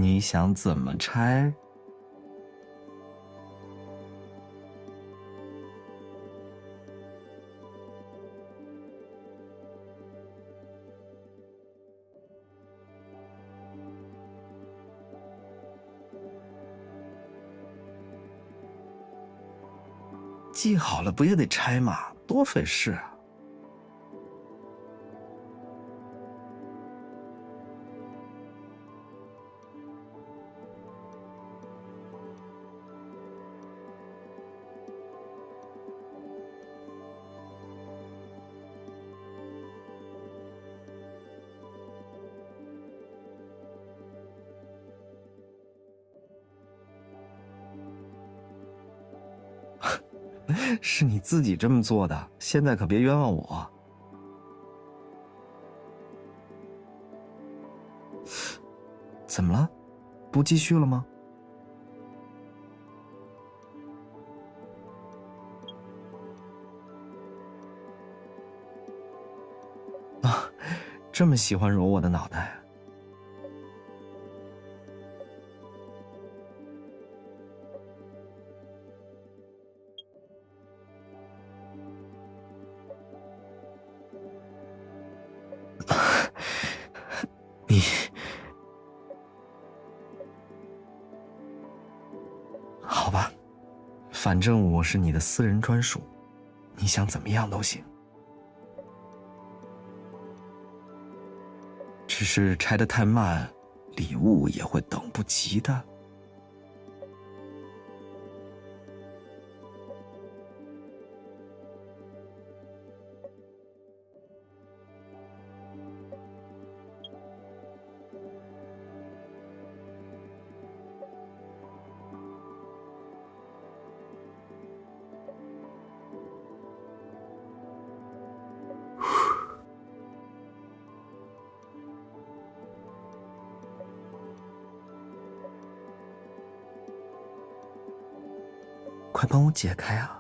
你想怎么拆？记好了不也得拆嘛，多费事啊！是你自己这么做的，现在可别冤枉我。怎么了？不继续了吗？啊，这么喜欢揉我的脑袋。你好吧，反正我是你的私人专属，你想怎么样都行。只是拆得太慢，礼物也会等不及的。快帮我解开啊！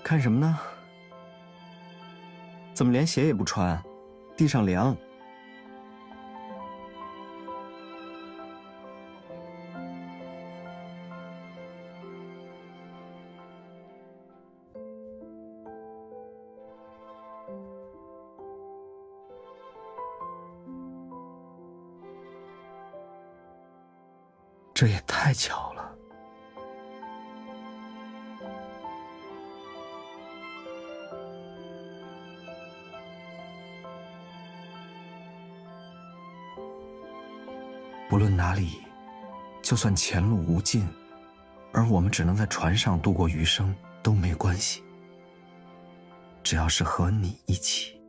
看什么呢？怎么连鞋也不穿？地上凉。这也太巧了。不论哪里，就算前路无尽，而我们只能在船上度过余生，都没关系。只要是和你一起。